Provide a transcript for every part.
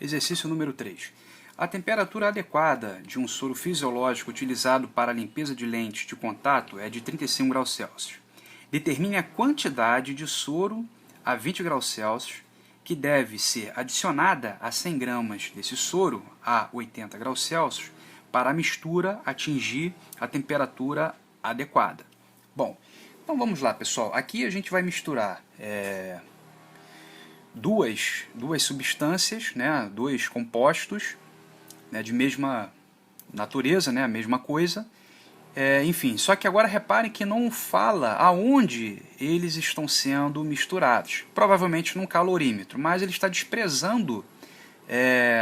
Exercício número 3. A temperatura adequada de um soro fisiológico utilizado para a limpeza de lentes de contato é de 35 graus Celsius. Determine a quantidade de soro a 20 graus Celsius que deve ser adicionada a 100 gramas desse soro a 80 graus Celsius para a mistura atingir a temperatura adequada. Bom, então vamos lá, pessoal. Aqui a gente vai misturar duas substâncias, né, dois compostos, né, de mesma natureza, né, a mesma coisa. Enfim, só que agora reparem que não fala aonde eles estão sendo misturados. Provavelmente num calorímetro, mas ele está desprezando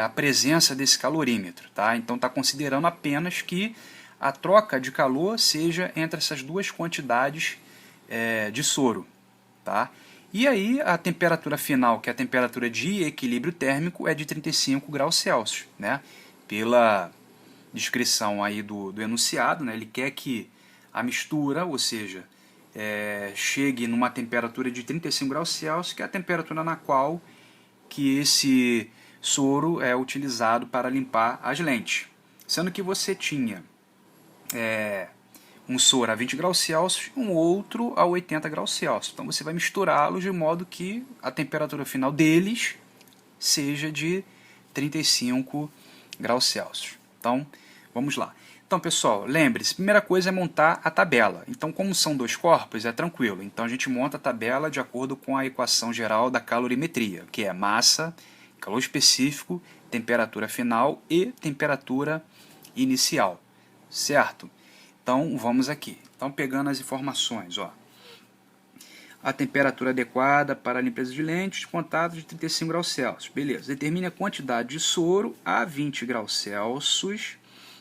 a presença desse calorímetro. Tá? Então está considerando apenas que a troca de calor seja entre essas duas quantidades de soro. Tá? E aí a temperatura final, que é a temperatura de equilíbrio térmico, é de 35 graus Celsius, né? Pela descrição aí do enunciado, né? Ele quer que a mistura, ou seja, chegue numa temperatura de 35 graus Celsius, que é a temperatura na qual que esse soro é utilizado para limpar as lentes. Sendo que você tinha um soro a 20 graus Celsius e um outro a 80 graus Celsius. Então você vai misturá-los de modo que a temperatura final deles seja de 35 graus Celsius. Então, vamos lá. Então, pessoal, lembre-se, primeira coisa é montar a tabela. Então, como são dois corpos, é tranquilo. Então, a gente monta a tabela de acordo com a equação geral da calorimetria, que é massa, calor específico, temperatura final e temperatura inicial. Certo? Então, vamos aqui. Então, pegando as informações, ó. A temperatura adequada para a limpeza de lentes de contato de 35 graus Celsius. Beleza. Determine a quantidade de soro a 20 graus Celsius,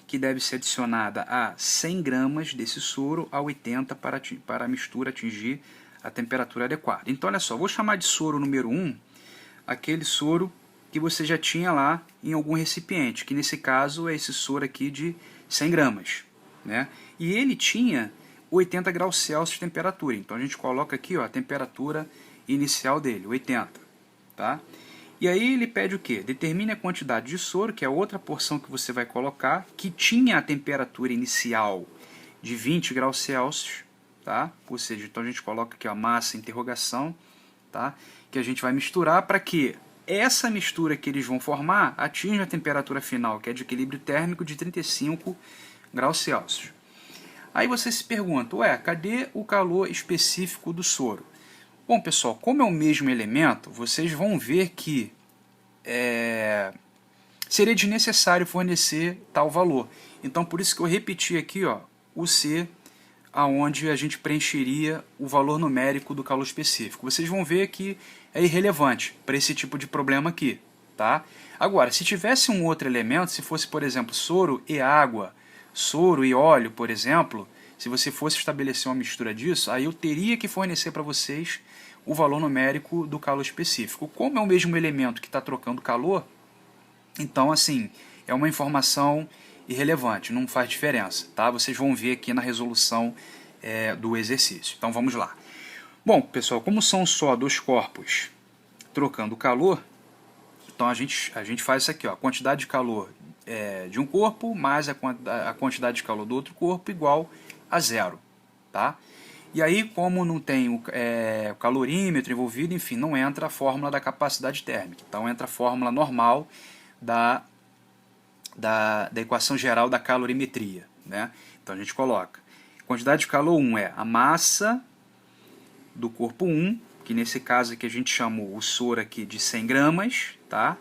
que deve ser adicionada a 100 gramas desse soro a 80 para a mistura atingir a temperatura adequada. Então, olha só, vou chamar de soro número 1 aquele soro que você já tinha lá em algum recipiente, que nesse caso é esse soro aqui de 100 gramas. Né? E ele tinha 80 graus Celsius de temperatura. Então a gente coloca aqui, ó, a temperatura inicial dele, 80. Tá? E aí ele pede o quê? Determine a quantidade de soro, que é a outra porção que você vai colocar, que tinha a temperatura inicial de 20 graus Celsius. Tá? Ou seja, então a gente coloca aqui a massa, interrogação, tá? Que a gente vai misturar para que essa mistura que eles vão formar atinja a temperatura final, que é de equilíbrio térmico de 35 graus Celsius. Aí você se pergunta, ué, cadê o calor específico do soro? Bom, pessoal, como é o mesmo elemento, vocês vão ver que seria desnecessário fornecer tal valor. Então, por isso que eu repeti aqui, ó, o C, aonde a gente preencheria o valor numérico do calor específico. Vocês vão ver que é irrelevante para esse tipo de problema aqui. Tá? Agora, se tivesse um outro elemento, se fosse, por exemplo, soro e água, soro e óleo, por exemplo, se você fosse estabelecer uma mistura disso, aí eu teria que fornecer para vocês o valor numérico do calor específico. Como é o mesmo elemento que está trocando calor, então, assim, é uma informação irrelevante, não faz diferença. Tá? Vocês vão ver aqui na resolução do exercício. Então, vamos lá. Bom, pessoal, como são só dois corpos trocando calor, então a gente faz isso aqui, ó, a quantidade de calor de um corpo mais a quantidade de calor do outro corpo igual a zero. Tá? E aí, como não tem o calorímetro envolvido, enfim, não entra a fórmula da capacidade térmica. Então entra a fórmula normal da equação geral da calorimetria. Né? Então a gente coloca, quantidade de calor 1 é a massa do corpo 1, que nesse caso aqui a gente chamou o soro aqui de 100 gramas, tá?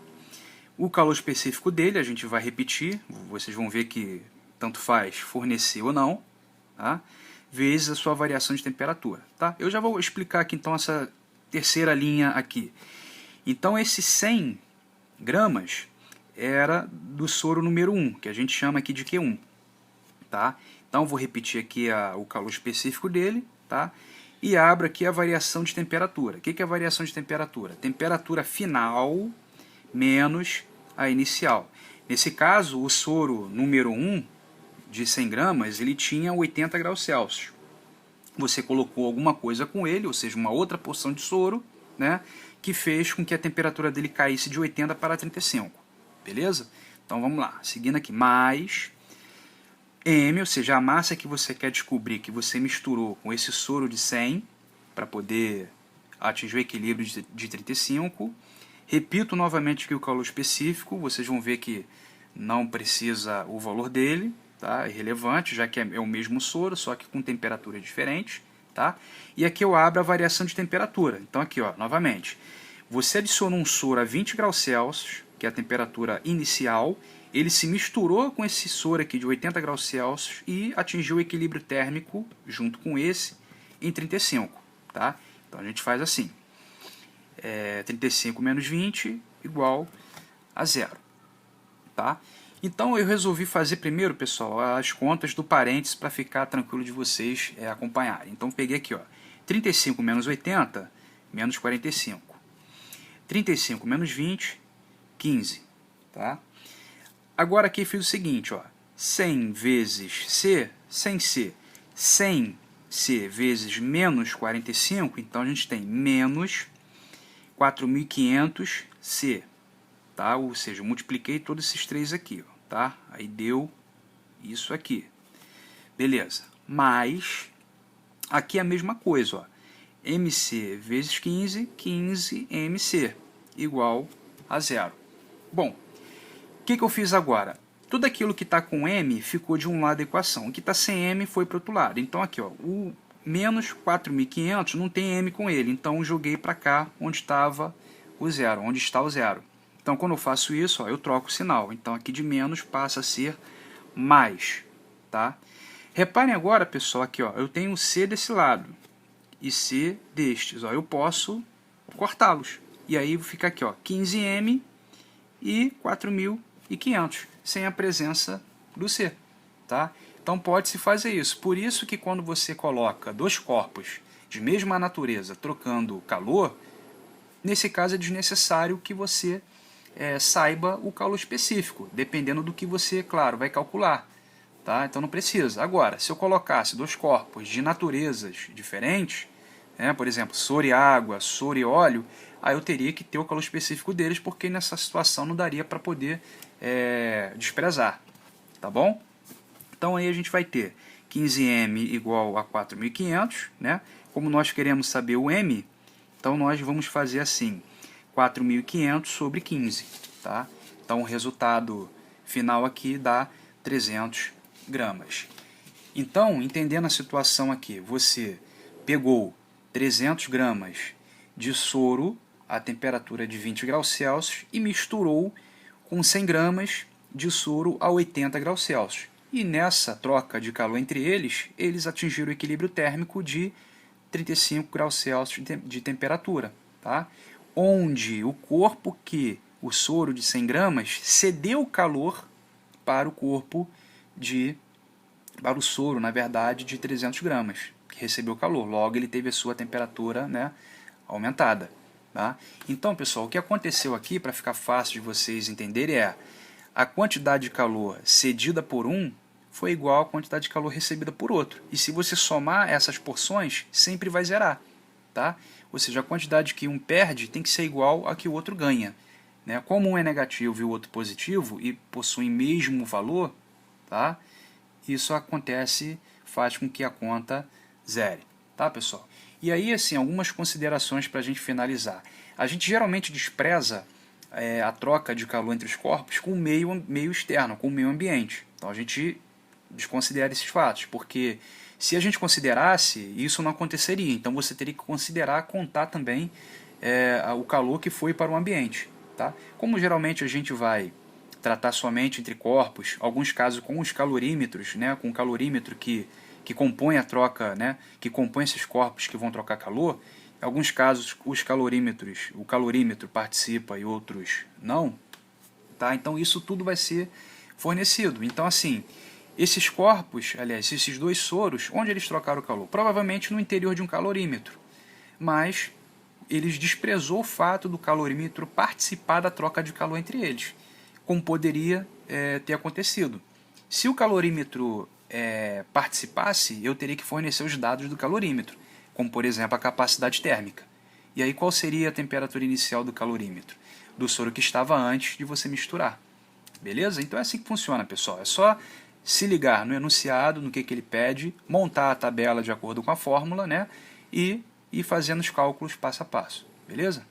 O calor específico dele, a gente vai repetir, vocês vão ver que tanto faz fornecer ou não, tá? Vezes a sua variação de temperatura. Tá? Eu já vou explicar aqui então essa terceira linha aqui. Então esse 100 gramas era do soro número 1, que a gente chama aqui de Q1. Tá? Então vou repetir aqui o calor específico dele, tá? E abro aqui a variação de temperatura. O que é a variação de temperatura? Temperatura final menos a inicial. Nesse caso, o soro número 1 de 100 gramas, ele tinha 80 graus Celsius. Você colocou alguma coisa com ele, ou seja, uma outra porção de soro, né, que fez com que a temperatura dele caísse de 80 para 35. beleza? Então vamos lá, seguindo aqui, mais M, ou seja, a massa que você quer descobrir, que você misturou com esse soro de 100, para poder atingir o equilíbrio de 35. Repito novamente que o calor específico, vocês vão ver que não precisa o valor dele, tá? É irrelevante, já que é o mesmo soro, só que com temperatura diferente, tá? E aqui eu abro a variação de temperatura. Então aqui, ó, novamente, você adicionou um soro a 20 graus Celsius, que é a temperatura inicial, ele se misturou com esse soro aqui de 80 graus Celsius e atingiu o equilíbrio térmico junto com esse em 35, tá? Então a gente faz assim, 35 menos 20 igual a zero, tá? Então eu resolvi fazer primeiro, pessoal, as contas do parênteses para ficar tranquilo de vocês acompanharem. Então peguei aqui, ó, 35 menos 80, menos 45. 35 menos 20, 15, tá? Agora aqui fiz o seguinte, ó, 100 vezes C, 100C, 100C vezes menos 45, então a gente tem menos 4.500C, tá? Ou seja, eu multipliquei todos esses três aqui, ó, tá? Aí deu isso aqui, beleza? Mais, aqui é a mesma coisa, ó, MC vezes 15, 15MC, igual a zero. Bom, o que eu fiz agora? Tudo aquilo que está com M ficou de um lado da equação. O que está sem M foi para o outro lado. Então aqui, ó, o menos 4.500 não tem M com ele. Então eu joguei para cá onde estava o zero, onde está o zero. Então quando eu faço isso, ó, eu troco o sinal. Então aqui de menos passa a ser mais. Tá? Reparem agora, pessoal, aqui, ó, eu tenho C desse lado e C destes. Ó, eu posso cortá-los. E aí fica aqui, ó, 15M e 4.500, sem a presença do C, tá? Então pode-se fazer isso. Por isso que quando você coloca dois corpos de mesma natureza trocando calor, nesse caso é desnecessário que você saiba o calor específico, dependendo do que você, claro, vai calcular, tá? Então não precisa. Agora, se eu colocasse dois corpos de naturezas diferentes, por exemplo, soro e água, soro e óleo, aí eu teria que ter o calor específico deles, porque nessa situação não daria para poder desprezar, tá bom? Então aí a gente vai ter 15M igual a 4.500, né? Como nós queremos saber o M, então nós vamos fazer assim, 4.500 sobre 15, tá? Então o resultado final aqui dá 300 gramas. Então, entendendo a situação aqui, você pegou 300 gramas de soro a temperatura de 20 graus Celsius e misturou com 100 gramas de soro a 80 graus Celsius. E nessa troca de calor entre eles, eles atingiram o equilíbrio térmico de 35 graus Celsius de temperatura, tá? Onde o corpo o soro de 100 gramas cedeu o calor para o corpo para o soro, na verdade, de 300 gramas, que recebeu calor. Logo, ele teve a sua temperatura, né, aumentada. Tá? Então, pessoal, o que aconteceu aqui, para ficar fácil de vocês entenderem, a quantidade de calor cedida por um foi igual à quantidade de calor recebida por outro. E se você somar essas porções, sempre vai zerar. Tá? Ou seja, a quantidade que um perde tem que ser igual a que o outro ganha. Né? Como um é negativo e o outro positivo, e possuem mesmo valor, tá? Isso acontece, faz com que a conta zere. Tá, pessoal? E aí, assim, algumas considerações para a gente finalizar. A gente geralmente despreza a troca de calor entre os corpos com o meio externo, com o meio ambiente. Então a gente desconsidera esses fatos, porque se a gente considerasse, isso não aconteceria. Então você teria que considerar, contar também o calor que foi para o ambiente. Tá? Como geralmente a gente vai tratar somente entre corpos, alguns casos com os calorímetros, né, com o calorímetro que compõe a troca, né, que compõe esses corpos que vão trocar calor, em alguns casos o calorímetro participa e outros não, tá? Então isso tudo vai ser fornecido. Então assim, esses corpos, aliás, esses dois soros, onde eles trocaram o calor? Provavelmente no interior de um calorímetro, mas eles desprezou o fato do calorímetro participar da troca de calor entre eles, como poderia ter acontecido. Se o calorímetro participasse, eu teria que fornecer os dados do calorímetro, como por exemplo a capacidade térmica. E aí qual seria a temperatura inicial do calorímetro? Do soro que estava antes de você misturar. Beleza? Então é assim que funciona, pessoal. É só se ligar no enunciado, no que ele pede, montar a tabela de acordo com a fórmula, né? E ir fazendo os cálculos passo a passo. Beleza?